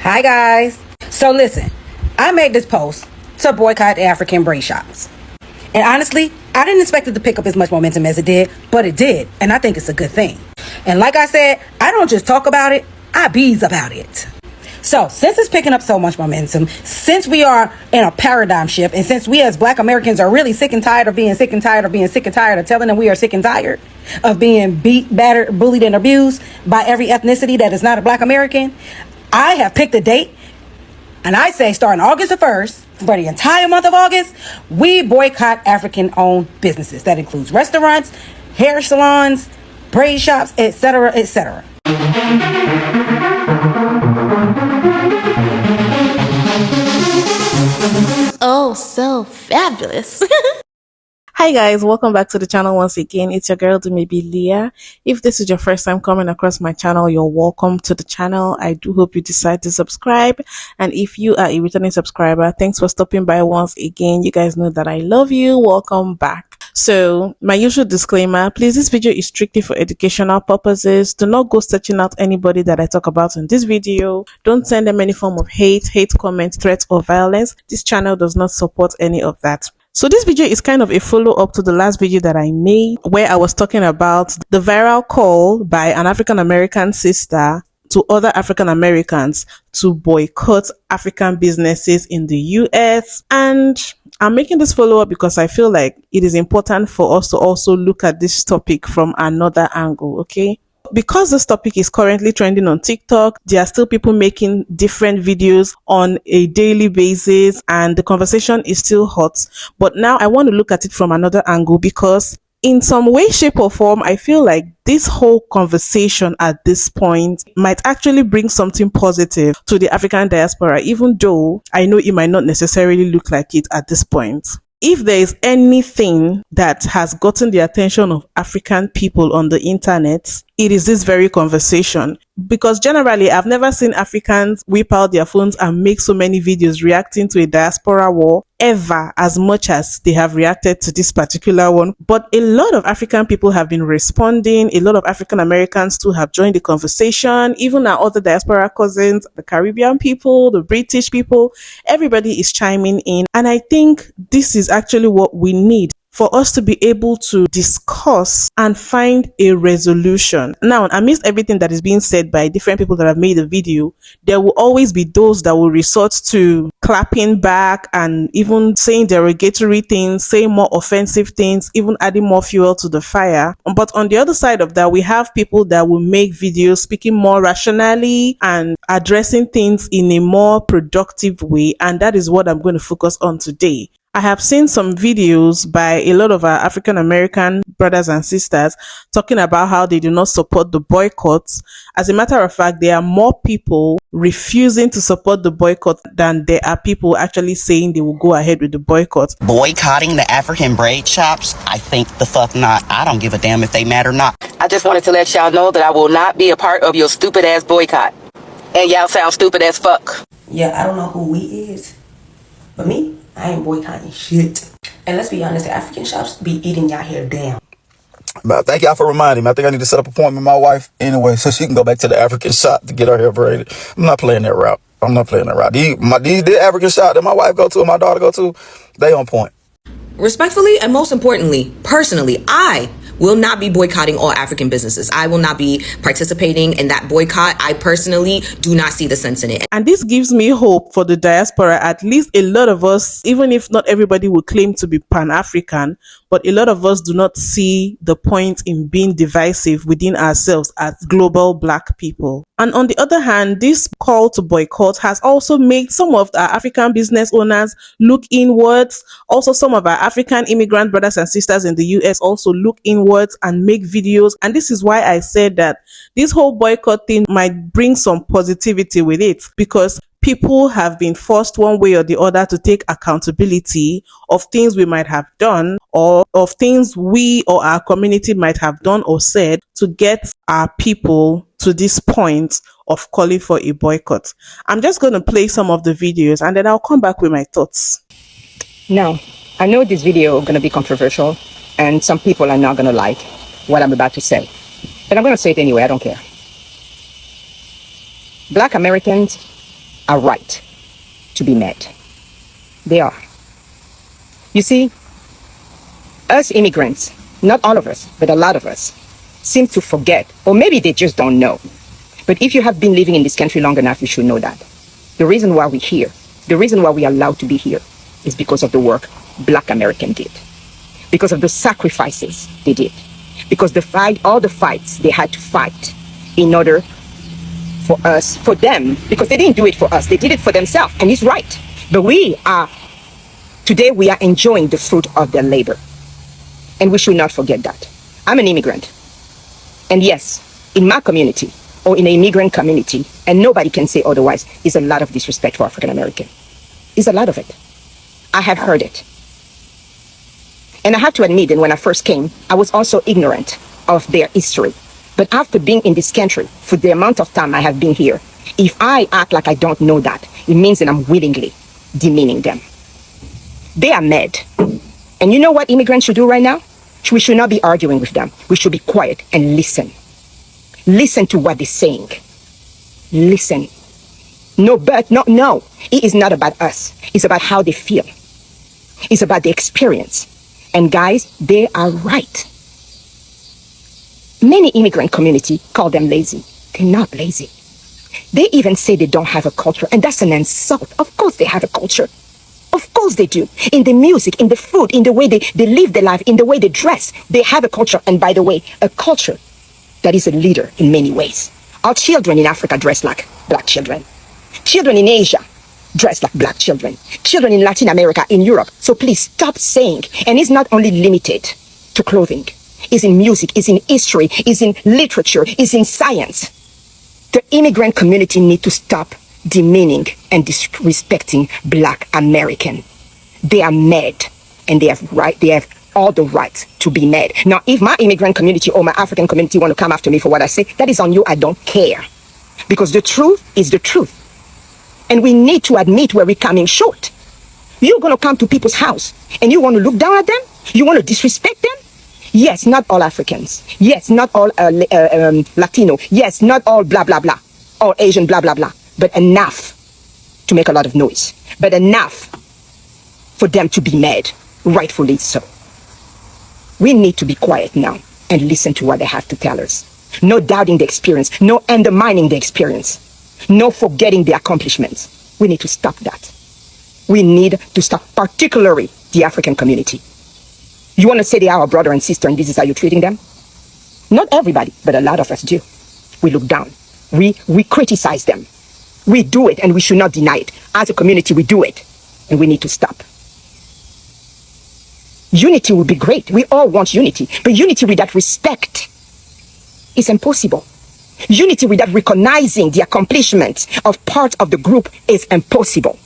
Hi guys. So listen, I made this post to boycott African braid shops. And honestly, I didn't expect it to pick up as much momentum as it did, but it did, and I think it's a good thing. And like I said, I don't just talk about it, I bees about it. So, since it's picking up so much momentum, since we are in a paradigm shift, and since we as Black Americans are really sick and tired of being sick and tired of being sick and tired of telling them we are sick and tired of being beat, battered, bullied, and abused by every ethnicity that is not a Black American, I have picked a date, and I say starting August the 1st, for the entire month of August, we boycott African-owned businesses. That includes restaurants, hair salons, braid shops, etc., etc. Oh, so fabulous. Hi guys, welcome back to the channel once again. It's your girl Dumebi Leah. If this is your first time coming across my channel, you're welcome to the channel. I do hope you decide to subscribe. And if you are a returning subscriber, thanks for stopping by once again. You guys know that I love you. Welcome back. So, my usual disclaimer, please, this video is strictly for educational purposes. Do not go searching out anybody that I talk about in this video. Don't send them any form of hate comments, threats, or violence. This channel does not support any of that. So this video is kind of a follow-up to the last video that I made where I was talking about the viral call by an African-American sister to other African-Americans to boycott African businesses in the US. And I'm making this follow-up because I feel like it is important for us to also look at this topic from another angle, okay? Because this topic is currently trending on TikTok, there are still people making different videos on a daily basis and the conversation is still hot. But now I want to look at it from another angle because in some way, shape or form, I feel like this whole conversation at this point might actually bring something positive to the African diaspora, even though I know it might not necessarily look like it at this point. If there is anything that has gotten the attention of African people on the internet, it is this very conversation. Because generally, I've never seen Africans whip out their phones and make so many videos reacting to a diaspora war ever as much as they have reacted to this particular one. But a lot of African people have been responding. A lot of African Americans too have joined the conversation. Even our other diaspora cousins, the Caribbean people, the British people, everybody is chiming in. And I think this is actually what we need for us to be able to discuss and find a resolution. Now, amidst everything that is being said by different people that have made the video, there will always be those that will resort to clapping back and even saying derogatory things, saying more offensive things, even adding more fuel to the fire. But on the other side of that, we have people that will make videos speaking more rationally and addressing things in a more productive way. And that is what I'm going to focus on today. I have seen some videos by a lot of our African American brothers and sisters talking about how they do not support the boycotts. As a matter of fact, there are more people refusing to support the boycott than there are people actually saying they will go ahead with the boycott. Boycotting the African braid shops? I think the fuck not. I don't give a damn if they mad or not. I just wanted to let y'all know that I will not be a part of your stupid ass boycott. And y'all sound stupid as fuck. Yeah, I don't know who we is, but me, I ain't boycotting shit. And let's be honest, the African shops be eating y'all hair down. But thank y'all for reminding me. I think I need to set up an appointment with my wife anyway so she can go back to the African shop to get her hair braided. I'm not playing that route. I'm not playing that route. These African shop that my wife go to and my daughter go to, they on point. Respectfully, and most importantly, personally, I will not be boycotting all African businesses. I will not be participating in that boycott. I personally do not see the sense in it. And this gives me hope for the diaspora. At least a lot of us, even if not everybody will claim to be Pan-African, but a lot of us do not see the point in being divisive within ourselves as global Black people. And on the other hand, this call to boycott has also made some of our African business owners look inwards. Also, some of our African immigrant brothers and sisters in the US also look inwards and make videos. And this is why I said that this whole boycott thing might bring some positivity with it, because people have been forced one way or the other to take accountability of things we might have done or of things we or our community might have done or said to get our people to this point of calling for a boycott. I'm just going to play some of the videos and then I'll come back with my thoughts. Now, I know this video is going to be controversial and some people are not going to like what I'm about to say. But I'm going to say it anyway, I don't care. Black Americans are right to be mad. They are. You see, us immigrants, not all of us, but a lot of us, seem to forget, or maybe they just don't know. But if you have been living in this country long enough, you should know that. The reason why we're here, the reason why we are allowed to be here, is because of the work Black Americans did. Because of the sacrifices they did. Because all the fights they had to fight in order for us, for them, because they didn't do it for us, they did it for themselves, and it's right. But today we are enjoying the fruit of their labor. And we should not forget that. I'm an immigrant. And yes, in my community, or in an immigrant community, and nobody can say otherwise, is a lot of disrespect for African American. Is a lot of it. I have heard it. And I have to admit that when I first came, I was also ignorant of their history. But after being in this country, for the amount of time I have been here, if I act like I don't know that, it means that I'm willingly demeaning them. They are mad. And you know what immigrants should do right now? We should not be arguing with them. We should be quiet and listen. Listen to what they're saying. Listen. No. It is not about us. It's about how they feel. It's about the experience. And guys, they are right. Many immigrant community call them lazy. They're not lazy. They even say they don't have a culture, and that's an insult. Of course they have a culture. Of course they do. In the music, in the food, in the way they live their life, in the way they dress, they have a culture. And by the way, a culture that is a leader in many ways. Our children in Africa dress like Black children. Children in Asia dress like Black children. Children in Latin America, in Europe. So please stop saying, and it's not only limited to clothing. It's in music, it's in history, it's in literature, it's in science. The immigrant community need to stop demeaning and disrespecting Black American. They are mad, and they have all the right to be mad. Now, if my immigrant community or my African community want to come after me for what I say, that is on you. I don't care. Because the truth is the truth. And we need to admit where we're coming short. You're going to come to people's house and you want to look down at them? You want to disrespect them? Yes, not all Africans. Yes, not all Latino. Yes, not all blah, blah, blah. All Asian, blah, blah, blah. But enough to make a lot of noise. But enough for them to be mad. Rightfully so. We need to be quiet now and listen to what they have to tell us. No doubting the experience. No undermining the experience. No forgetting the accomplishments. We need to stop that. We need to stop, particularly the African community. You want to say they are our brother and sister and this is how you're treating them? Not everybody, but a lot of us do. We look down. We criticize them. We do it and we should not deny it. As a community, we do it. And we need to stop. Unity would be great. We all want unity. But unity without respect is impossible. Unity without recognizing the accomplishments of part of the group is impossible.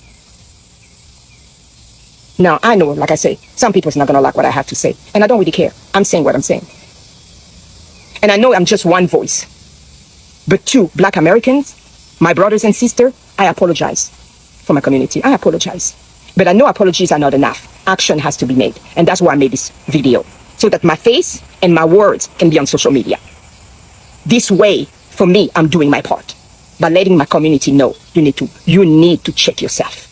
Now, I know, like I say, some people's not going to like what I have to say. And I don't really care. I'm saying what I'm saying. And I know I'm just one voice. But to Black Americans, my brothers and sisters, I apologize for my community. I apologize. But I know apologies are not enough. Action has to be made. And that's why I made this video. So that my face and my words can be on social media. This way, for me, I'm doing my part. By letting my community know, you need to check yourself.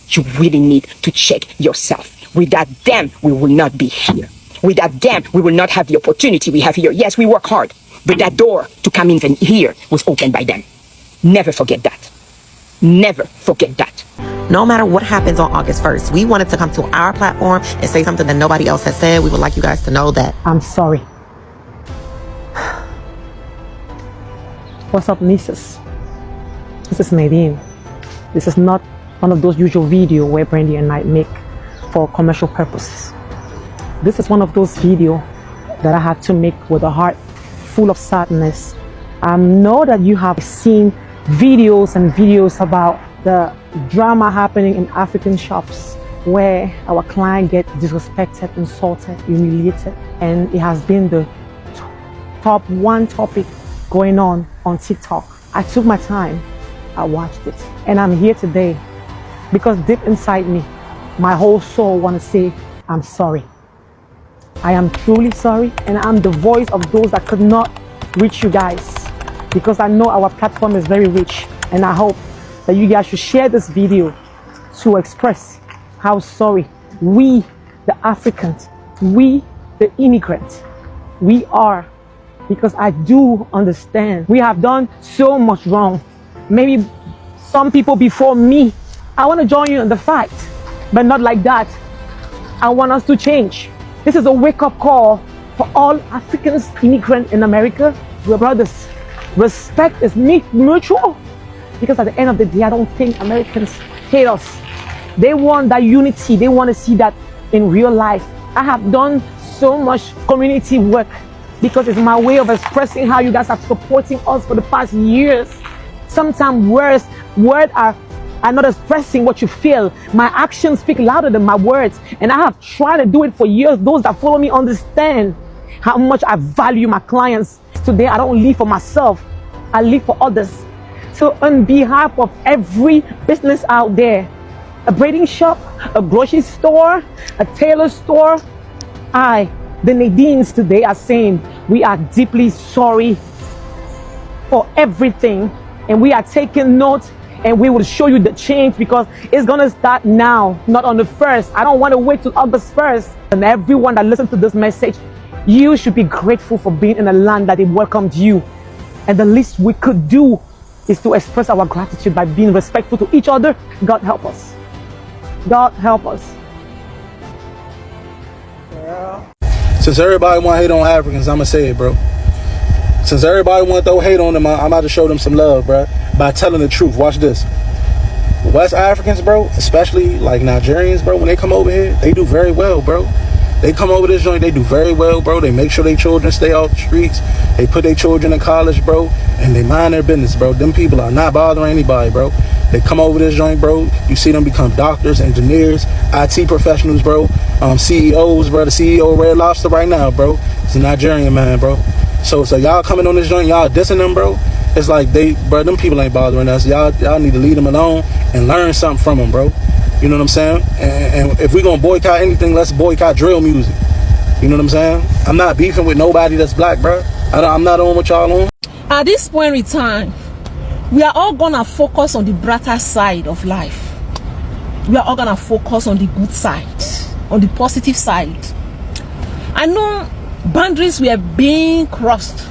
You really need to check yourself. Without them, we will not be here. Without them, we will not have the opportunity we have here. Yes, we work hard, but that door to come in here was opened by them. Never forget that. Never forget that. No matter what happens on August 1st, we wanted to come to our platform and say something that nobody else has said. We would like you guys to know that. I'm sorry. What's up, nieces? This is Nadine. This is not one of those usual videos where Brandy and I make for commercial purposes. This is one of those videos that I had to make with a heart full of sadness. I know that you have seen videos about the drama happening in African shops where our client gets disrespected, insulted, humiliated, and it has been the top one topic going on TikTok. I took my time, I watched it, and I'm here today because deep inside me, my whole soul wants to say, I'm sorry. I am truly sorry, and I'm the voice of those that could not reach you guys because I know our platform is very rich, and I hope that you guys should share this video to express how sorry we, the Africans, we, the immigrants, we are. Because I do understand we have done so much wrong. Maybe some people before me, I want to join you in the fight, but not like that. I want us to change. This is a wake-up call for all Africans, immigrants in America. We're brothers. Respect is mutual. Because at the end of the day, I don't think Americans hate us. They want that unity. They want to see that in real life. I have done so much community work because it's my way of expressing how you guys are supporting us for the past years. Sometimes words are not expressing what you feel. My actions speak louder than my words. And I have tried to do it for years. Those that follow me understand how much I value my clients. Today, I don't live for myself. I live for others. So on behalf of every business out there, a braiding shop, a grocery store, a tailor store, the Nadines today are saying we are deeply sorry for everything, and we are taking note, and we will show you the change because it's gonna start now, not on the 1st. I don't want to wait till August 1st. And everyone that listens to this message, you should be grateful for being in a land that it welcomed you. And the least we could do is to express our gratitude by being respectful to each other. God help us. God help us. Since everybody want to hate on Africans, I'm going to say it, bro. Since everybody want to throw hate on them, I'm about to show them some love, bro, by telling the truth. Watch this. West Africans, bro, especially like Nigerians, bro, when they come over here, they do very well, bro. They come over this joint, they do very well, bro. They make sure their children stay off the streets. They put their children in college, bro, and they mind their business, bro. Them people are not bothering anybody, bro. They come over this joint, bro. You see them become doctors, engineers, IT professionals, bro. CEOs, bro. The CEO of Red Lobster right now, bro. It's a Nigerian man, bro. So y'all coming on this joint, y'all dissing them, bro. It's like them people ain't bothering us. Y'all need to leave them alone and learn something from them, bro. You know what I'm saying? And if we're going to boycott anything, let's boycott drill music. You know what I'm saying? I'm not beefing with nobody that's black, bro. I'm not on what y'all on. At this point in time, we are all going to focus on the brighter side of life. We are all going to focus on the good side, on the positive side. I know boundaries were being crossed.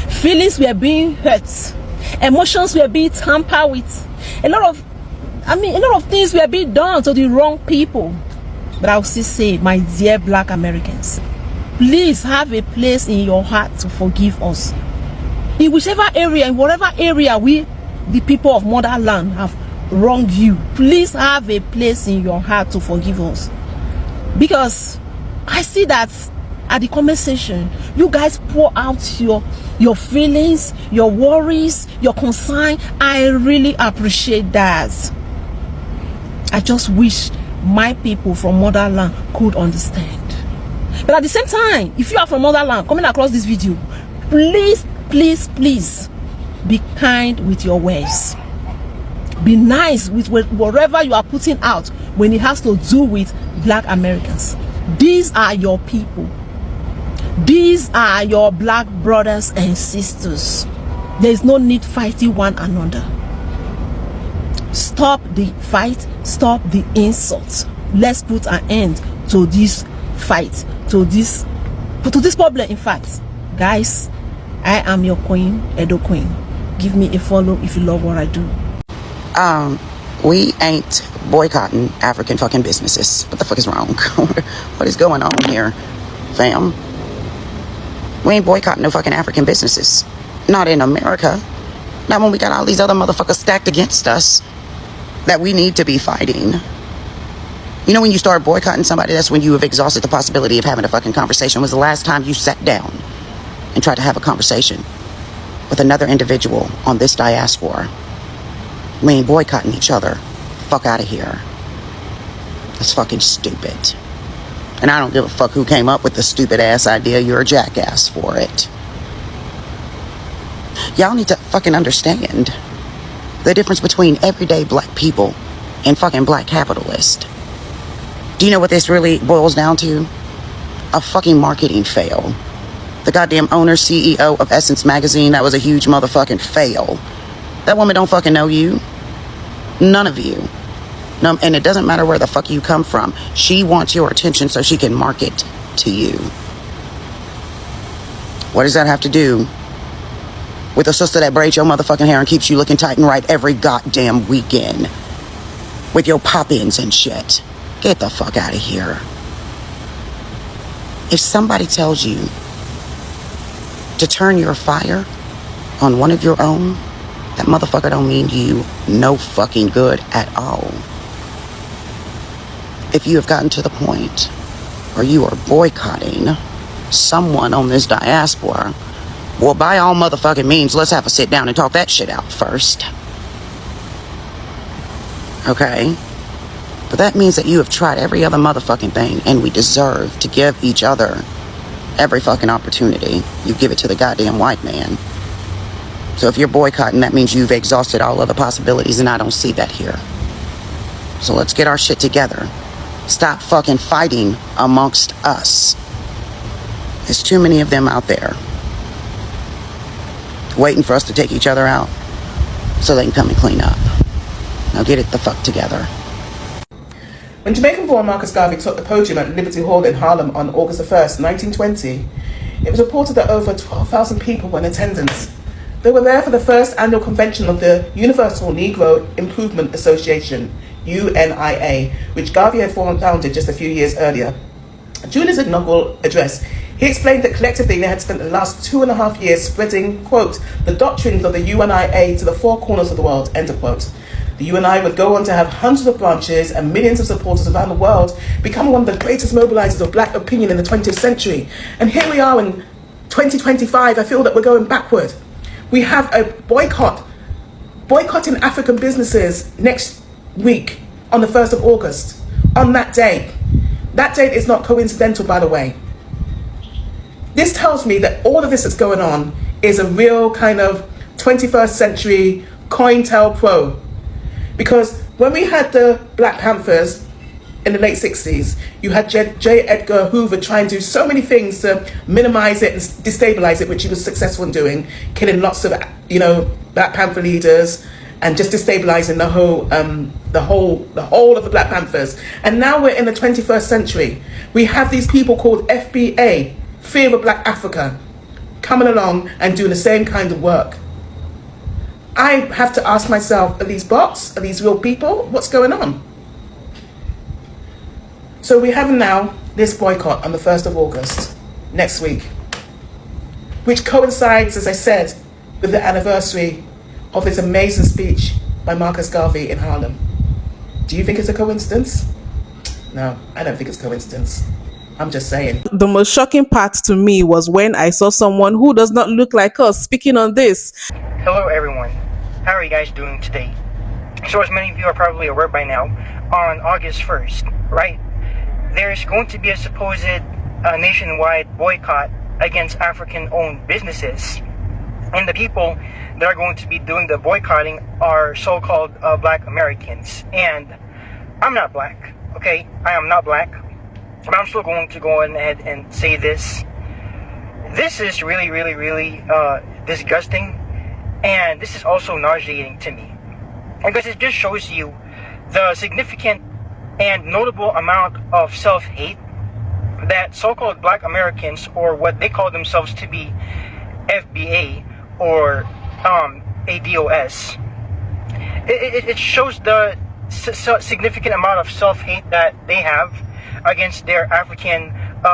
Feelings were being hurt. Emotions were being tampered with. A lot of things were being done to the wrong people. But I will still say, my dear black Americans, please have a place in your heart to forgive us. In whichever area, in whatever area we, the people of motherland, have wronged you, please have a place in your heart to forgive us. Because I see that at the comment section, you guys pour out your feelings, your worries, your concern. I really appreciate that. I just wish my people from motherland could understand. But at the same time, if you are from motherland coming across this video, please, please, please be kind with your words. Be nice with whatever you are putting out when it has to do with black Americans. These are your people. These are your black brothers and sisters. There is no need fighting one another. Stop the fight. Stop the insults. Let's put an end to this fight, to this problem. In fact, guys, I am your queen, Edo Queen. Give me a follow if you love what I do. We ain't boycotting African fucking businesses. What the fuck is wrong? What is going on here, fam? We ain't boycotting no fucking African businesses. Not in America. Not when we got all these other motherfuckers stacked against us that we need to be fighting. You know, when you start boycotting somebody, that's when you have exhausted the possibility of having a fucking conversation. When was the last time you sat down and tried to have a conversation with another individual on this diaspora? We ain't boycotting each other. Fuck out of here. That's fucking stupid. And I don't give a fuck who came up with the stupid ass idea. You're a jackass for it. Y'all need to fucking understand the difference between everyday black people and fucking black capitalists. Do you know what this really boils down to? A fucking marketing fail. The goddamn owner, CEO of Essence Magazine, that was a huge motherfucking fail. That woman don't fucking know you. None of you. No, and it doesn't matter where the fuck you come from. She wants your attention so she can market to you. What does that have to do with a sister that braids your motherfucking hair and keeps you looking tight and right every goddamn weekend? With your pop-ins and shit. Get the fuck out of here. If somebody tells you to turn your fire on one of your own, that motherfucker don't mean you no fucking good at all. If you have gotten to the point where you are boycotting someone on this diaspora, well, by all motherfucking means, let's have a sit down and talk that shit out first. Okay? But that means that you have tried every other motherfucking thing, and we deserve to give each other every fucking opportunity. You give it to the goddamn white man. So if you're boycotting, that means you've exhausted all other possibilities, and I don't see that here. So let's get our shit together. Stop fucking fighting amongst us. There's too many of them out there waiting for us to take each other out so they can come and clean up. Now get it the fuck together. When Jamaican-born Marcus Garvey took the podium at Liberty Hall in Harlem on August 1st, 1920, it was reported that over 12,000 people were in attendance. They were there for the first annual convention of the Universal Negro Improvement Association, UNIA, which Garvey had founded just a few years earlier. During his inaugural address, he explained that collectively they had spent the last 2.5 years spreading, quote, the doctrines of the UNIA to the four corners of the world, end of quote. The UNI would go on to have hundreds of branches and millions of supporters around the world, becoming one of the greatest mobilizers of black opinion in the 20th century. And here we are in 2025, I feel that we're going backward. We have a boycotting African businesses next week on the 1st of August, on that day. That date is not coincidental, by the way. This tells me that all of this that's going on is a real kind of 21st century COINTELPRO. Because when we had the Black Panthers in the late 60s, you had J. Edgar Hoover trying to do so many things to minimize it and destabilize it, which he was successful in doing, killing lots of, Black Panther leaders and just destabilizing the whole of the Black Panthers. And now we're in the 21st century. We have these people called FBA, Fear of Black Africa, coming along and doing the same kind of work. I have to ask myself, are these bots? Are these real people? What's going on? So we have now this boycott on the 1st of August, next week, which coincides, as I said, with the anniversary of this amazing speech by Marcus Garvey in Harlem. Do you think it's a coincidence? No, I don't think it's a coincidence. I'm just saying. The most shocking part to me was when I saw someone who does not look like us speaking on this. Hello everyone, how are you guys doing today? So as many of you are probably aware by now, on August 1st, right, there's going to be a supposed nationwide boycott against African-owned businesses. And the people that are going to be doing the boycotting are so-called Black Americans. And I'm not black, okay? I am not black. But I'm still going to go ahead and say this. This is really, really, really disgusting. And this is also nauseating to me. Because it just shows you the significant and notable amount of self-hate that so-called Black Americans, or what they call themselves to be FBA or ADOS, it shows the significant amount of self-hate that they have against their African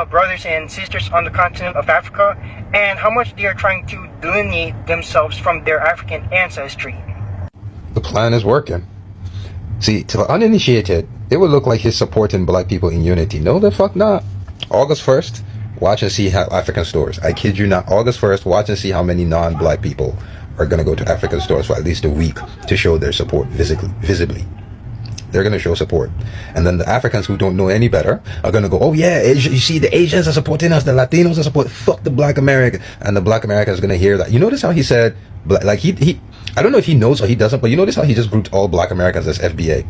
brothers and sisters on the continent of Africa, and how much they are trying to delineate themselves from their African ancestry. The plan is working. See, to the uninitiated, it would look like he's supporting black people in unity. No, the fuck not. August 1st, watch and see how African stores. I kid you not. August 1st, watch and see how many non-black people are going to go to African stores for at least a week to show their support visibly. They're going to show support. And then the Africans who don't know any better are going to go, oh yeah, you see, the Asians are supporting us, the Latinos are supporting, fuck the Black American. And the Black American is going to hear that. You notice how he said, like he I don't know if he knows or he doesn't, but you notice how he just grouped all Black Americans as FBA.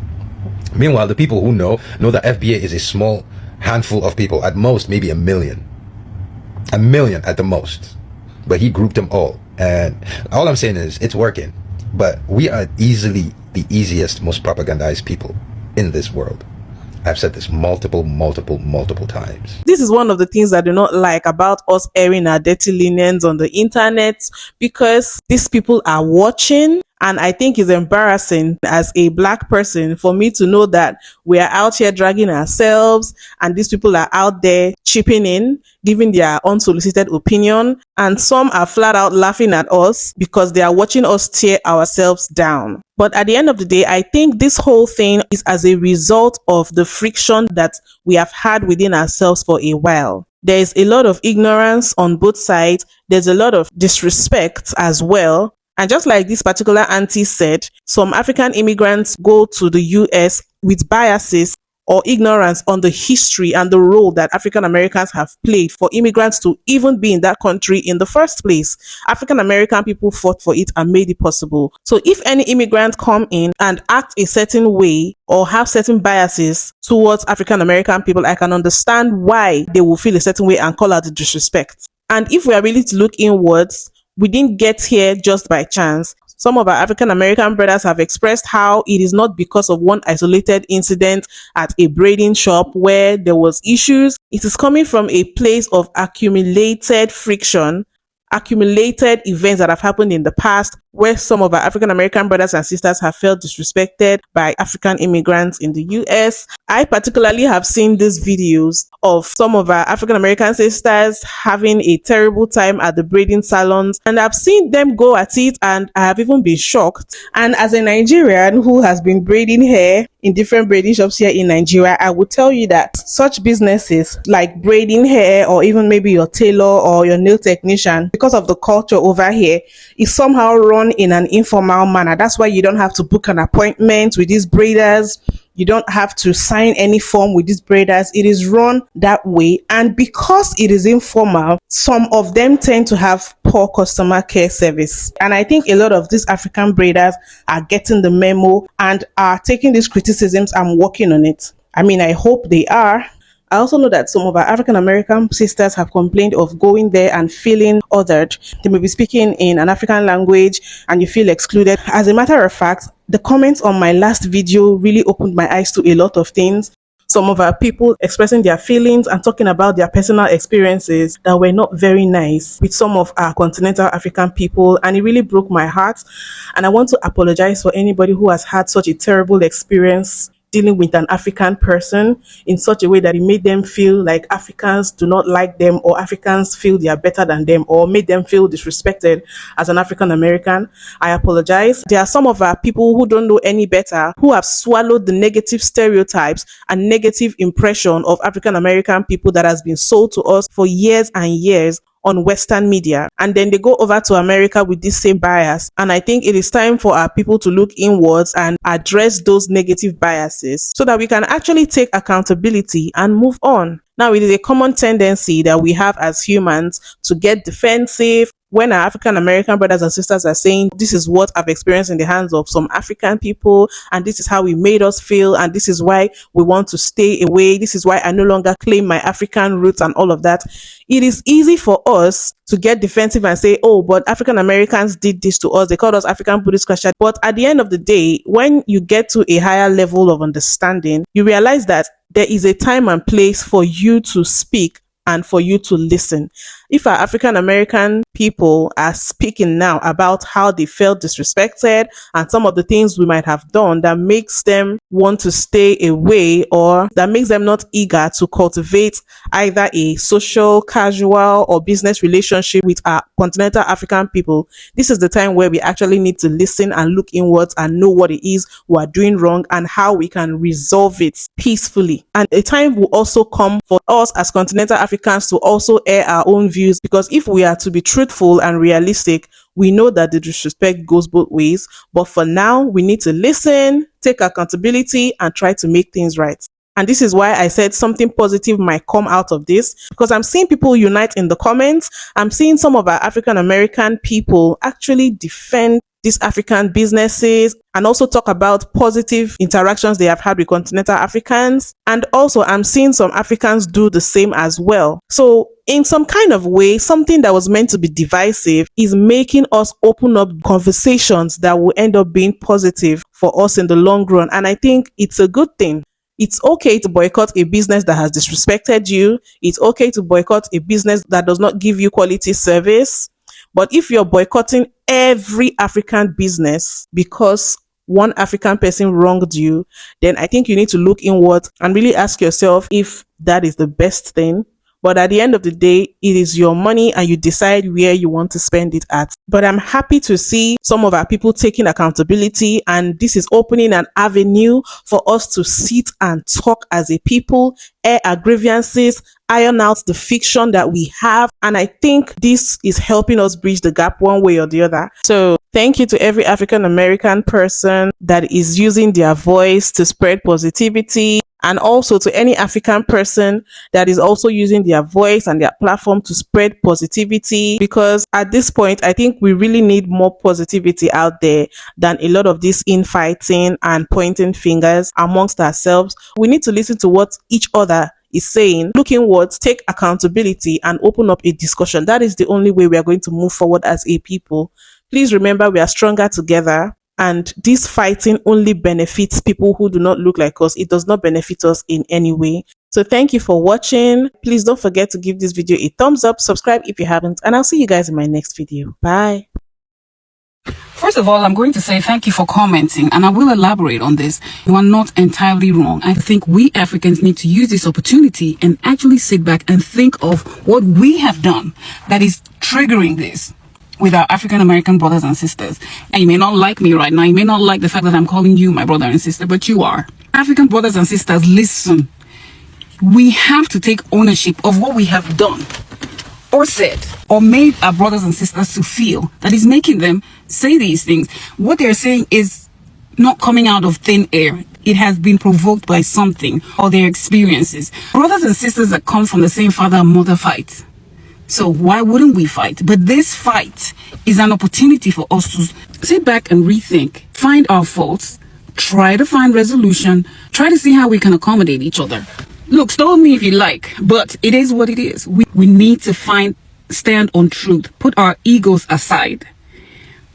Meanwhile, the people who know that FBA is a small handful of people, at most maybe a million at the most. But he grouped them all. And all I'm saying is, it's working. But we are easily the easiest, most propagandized people in this world. I've said this multiple times. This is one of the things I do not like about us airing our dirty linens on the internet, because these people are watching. And I think it's embarrassing as a black person for me to know that we are out here dragging ourselves and these people are out there chipping in, giving their unsolicited opinion. And some are flat out laughing at us because they are watching us tear ourselves down. But at the end of the day, I think this whole thing is as a result of the friction that we have had within ourselves for a while. There's a lot of ignorance on both sides. There's a lot of disrespect as well. And just like this particular auntie said, some African immigrants go to the US with biases or ignorance on the history and the role that African Americans have played for immigrants to even be in that country in the first place. African American people fought for it and made it possible. So if any immigrant come in and act a certain way or have certain biases towards African American people, I can understand why they will feel a certain way and call out the disrespect. And if we are really to look inwards, we didn't get here just by chance. Some of our African American brothers have expressed how it is not because of one isolated incident at a braiding shop where there was issues. It is coming from a place of accumulated friction, accumulated events that have happened in the past where some of our African American brothers and sisters have felt disrespected by African immigrants in the US. I particularly have seen these videos of some of our African American sisters having a terrible time at the braiding salons, and I've seen them go at it and I have even been shocked. And as a Nigerian who has been braiding hair in different braiding shops here in Nigeria, I would tell you that such businesses like braiding hair or even maybe your tailor or your nail technician, because of the culture over here, is somehow run in an informal manner. That's why you don't have to book an appointment with these braiders. You don't have to sign any form with these braiders. It is run that way. And because it is informal, some of them tend to have poor customer care service. And I think a lot of these African braiders are getting the memo and are taking these criticisms and working on it. I mean, I hope they are. I also know that some of our African American sisters have complained of going there and feeling othered. They may be speaking in an African language and you feel excluded. As a matter of fact, the comments on my last video really opened my eyes to a lot of things. Some of our people expressing their feelings and talking about their personal experiences that were not very nice with some of our continental African people, and it really broke my heart. And I want to apologize for anybody who has had such a terrible experience dealing with an African person in such a way that it made them feel like Africans do not like them, or Africans feel they are better than them, or made them feel disrespected as an African American. I apologize. There are some of our people who don't know any better, who have swallowed the negative stereotypes and negative impression of African American people that has been sold to us for years and years on Western media, and then they go over to America with this same bias. And I think it is time for our people to look inwards and address those negative biases so that we can actually take accountability and move on. Now, it is a common tendency that we have as humans to get defensive when our African American brothers and sisters are saying, this is what I've experienced in the hands of some African people, and this is how it made us feel, and this is why we want to stay away. This is why I no longer claim my African roots and all of that. It is easy for us to get defensive and say, oh, but African Americans did this to us. They called us African Buddhist Christian. But at the end of the day, when you get to a higher level of understanding, you realize that there is a time and place for you to speak and for you to listen. If our African American people are speaking now about how they felt disrespected and some of the things we might have done that makes them want to stay away, or that makes them not eager to cultivate either a social, casual, or business relationship with our continental African people, this is the time where we actually need to listen and look inwards and know what it is we are doing wrong and how we can resolve it peacefully. And a time will also come for us as continental Africans to also air our own views, because if we are to be truthful and realistic, we know that the disrespect goes both ways. But for now, we need to listen, take accountability, and try to make things right. And this is why I said something positive might come out of this, because I'm seeing people unite in the comments. I'm seeing some of our African American people actually defend these African businesses and also talk about positive interactions they have had with continental Africans. And also I'm seeing some Africans do the same as well. So in some kind of way, something that was meant to be divisive is making us open up conversations that will end up being positive for us in the long run. And I think it's a good thing. It's okay to boycott a business that has disrespected you. It's okay to boycott a business that does not give you quality service. But if you're boycotting every African business because one African person wronged you, then I think you need to look inward and really ask yourself if that is the best thing. But at the end of the day, it is your money and you decide where you want to spend it at. But I'm happy to see some of our people taking accountability, and this is opening an avenue for us to sit and talk as a people, air our grievances, iron out the fiction that we have. And I think this is helping us bridge the gap one way or the other. So thank you to every African American person that is using their voice to spread positivity, and also to any African person that is also using their voice and their platform to spread positivity. Because at this point, I think we really need more positivity out there than a lot of this infighting and pointing fingers amongst ourselves. We need to listen to what each other is saying, look inwards, take accountability, and open up a discussion. That is the only way we are going to move forward as a people. Please remember, we are stronger together. And this fighting only benefits people who do not look like us. It does not benefit us in any way. So thank you for watching. Please don't forget to give this video a thumbs up, subscribe if you haven't, and I'll see you guys in my next video. Bye. First of all, I'm going to say thank you for commenting, and I will elaborate on this. You are not entirely wrong. I think we Africans need to use this opportunity and actually sit back and think of what we have done that is triggering this with our African American brothers and sisters. And you may not like me right now. You may not like the fact that I'm calling you my brother and sister, but you are. African brothers and sisters, listen. We have to take ownership of what we have done or said or made our brothers and sisters to feel that is making them say these things. What they're saying is not coming out of thin air. It has been provoked by something or their experiences. Brothers and sisters that come from the same father and mother fight. So why wouldn't we fight? But this fight is an opportunity for us to sit back and rethink, find our faults, try to find resolution, try to see how we can accommodate each other. Look, stone me if you like, but it is what it is. We need to stand on truth, put our egos aside,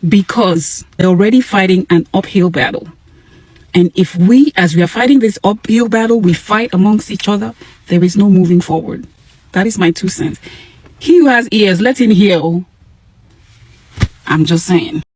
because they're already fighting an uphill battle. And if we, as we are fighting this uphill battle, we fight amongst each other, there is no moving forward. That is my 2 cents. He who has ears, let him hear. I'm just saying.